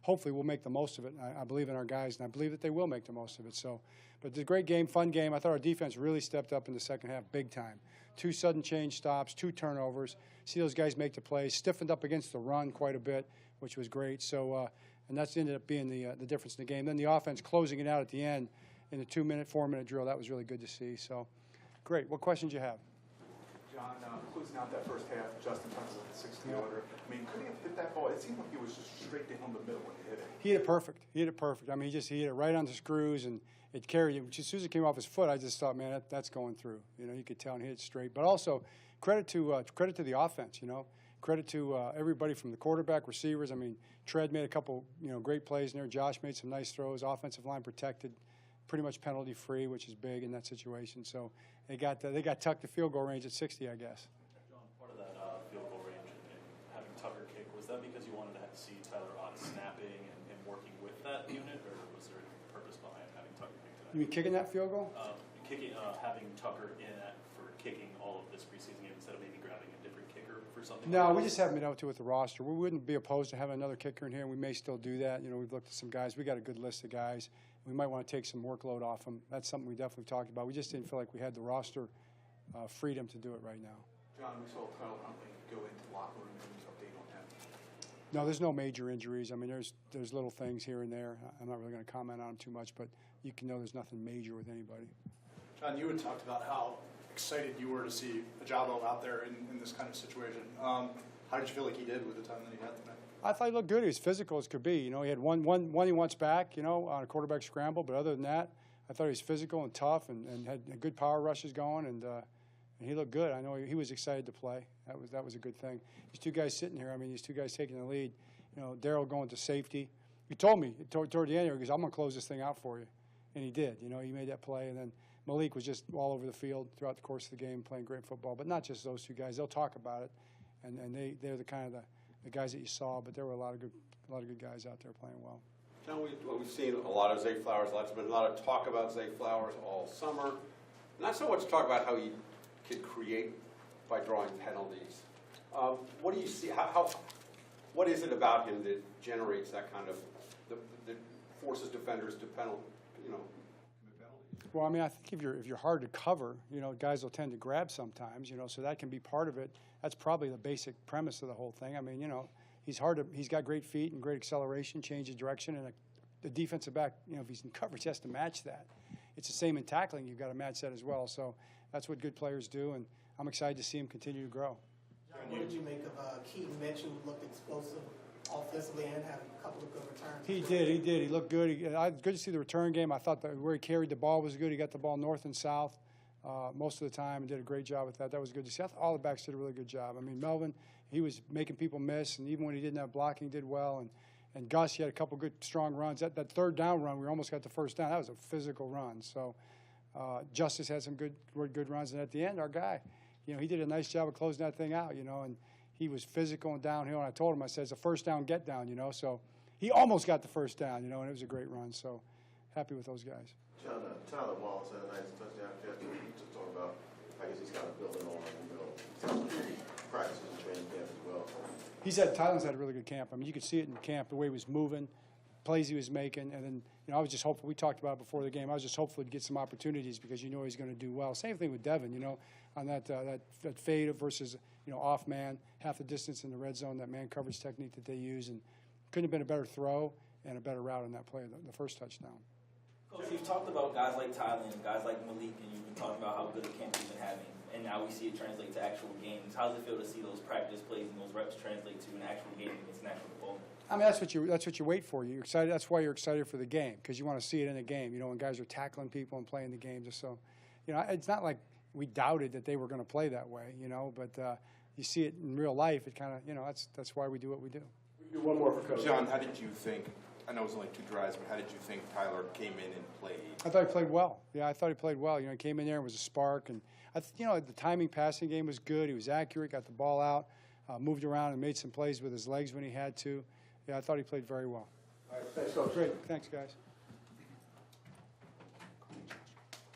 hopefully we'll make the most of it. I believe in our guys, and I believe that they will make the most of it. So, but it's a great game, fun game. I thought our defense really stepped up in the second half big time. 2 sudden change stops, 2 turnovers. See those guys make the plays, stiffened up against the run quite a bit, which was great. So, and that's ended up being the difference in the game. Then the offense closing it out at the end in the 2-minute, 4-minute drill. That was really good to see. So, great. What questions you have? John, closing out that first half, Justin Tucker with the 60-yarder. I mean, could he have hit that ball? It seemed like he was just straight down the middle when he hit it. He hit it perfect. He hit it perfect. I mean, he hit it right on the screws, and it carried it. As soon as it came off his foot, I just thought, man, that's going through. You know, you could tell and hit it straight. But also, credit to the offense. You know, credit to everybody from the quarterback, receivers. I mean, Tread made a couple great plays in there. Josh made some nice throws. Offensive line protected, pretty much penalty free, which is big in that situation. So they got tucked to field goal range at 60, I guess. John, part of that field goal range and having Tucker kick, was that because you wanted to see Tyler Ott snapping and working with that unit, or was there a purpose behind having Tucker kick today? You mean kicking that field goal? Having Tucker in for kicking all of this preseason game instead of maybe grabbing a different kicker for something. No, we just haven't been able to with the roster. We wouldn't be opposed to having another kicker in here, and we may still do that. You know, we've looked at some guys. We got a good list of guys. We might want to take some workload off them. That's something we definitely talked about. We just didn't feel like we had the roster freedom to do it right now. John, we saw Tyler Huntley go into the locker room. Any update on that? No, there's no major injuries. I mean, there's little things here and there. I'm not really going to comment on them too much, but you can know there's nothing major with anybody. John, you had talked about how excited you were to see Ajabo out there in this kind of situation. How did you feel like he did with the time that he had tonight? I thought he looked good. He was physical as could be. You know, he had one he wants back, on a quarterback scramble. But other than that, I thought he was physical and tough and had good power rushes going, and he looked good. I know he was excited to play. That was a good thing. These 2 guys sitting here, I mean, these 2 guys taking the lead. You know, Darryl going to safety. He told me toward the end, he goes, "I'm going to close this thing out for you." And he did. You know, he made that play. And then Malik was just all over the field throughout the course of the game playing great football. But not just those 2 guys. They'll talk about it. And they're the kind of the guys that you saw. But there were a lot of good guys out there playing well. John, we've seen a lot of Zay Flowers. There's been a lot of talk about Zay Flowers all summer. Not so much talk about how he could create by drawing penalties. What do you see? What is it about him that generates that kind of that forces defenders to commit penalties? Well, I mean, I think if you're hard to cover, guys will tend to grab sometimes, so that can be part of it. That's probably the basic premise of the whole thing. I mean, he's got great feet and great acceleration, change of direction, and the defensive back, if he's in coverage, has to match that. It's the same in tackling. You've got to match that as well. So that's what good players do, and I'm excited to see him continue to grow. John, what did you make of Keaton Mitchell, who looked explosive offensively and had a couple of good returns? He did. He looked good. Good to see the return game. I thought that where he carried the ball was good. He got the ball north and south most of the time and did a great job with that. That was good to see. I thought all the backs did a really good job. I mean, Melvin, he was making people miss, and even when he didn't have blocking, he did well. And Gus, he had a couple good, strong runs. That third down run, we almost got the first down. That was a physical run. So Justice had some good runs. And at the end, our guy, he did a nice job of closing that thing out, and he was physical and downhill. And I told him, I said, it's a first down, get down, So he almost got the first down, and it was a great run. So happy with those guys. John, Tyler Wallace had a nice touchdown catch. Just talking about, I guess he's kind of building on, practices and training camp as well. Tyler's had a really good camp. I mean, you could see it in camp, the way he was moving, plays he was making, and then I was just hopeful. We talked about it before the game. I was just hopeful to get some opportunities because he's going to do well. Same thing with Devin, on that fade versus off man, half the distance in the red zone, that man coverage technique that they use, and couldn't have been a better throw and a better route on that play, the first touchdown. Coach, you've talked about guys like Tyler and guys like Malik, and you've been talking about how good a camp you've been having, and now we see it translate to actual games. How does it feel to see those practice plays and those reps translate to an actual game against an actual opponent? I mean, that's what you wait for. You're excited. That's why you're excited for the game, because you want to see it in the game. When guys are tackling people and playing the game. Just so, it's not like we doubted that they were going to play that way. But you see it in real life. It kind of, that's why we do what we do. One more for Coach John. How did you think? I know it was only 2 drives, but how did you think Tyler came in and played? I thought he played well. Yeah, I thought he played well. He came in there and was a spark, and the timing passing game was good. He was accurate, got the ball out, moved around, and made some plays with his legs when he had to. Yeah, I thought he played very well. All right, thanks, Coach. Great, thanks, guys.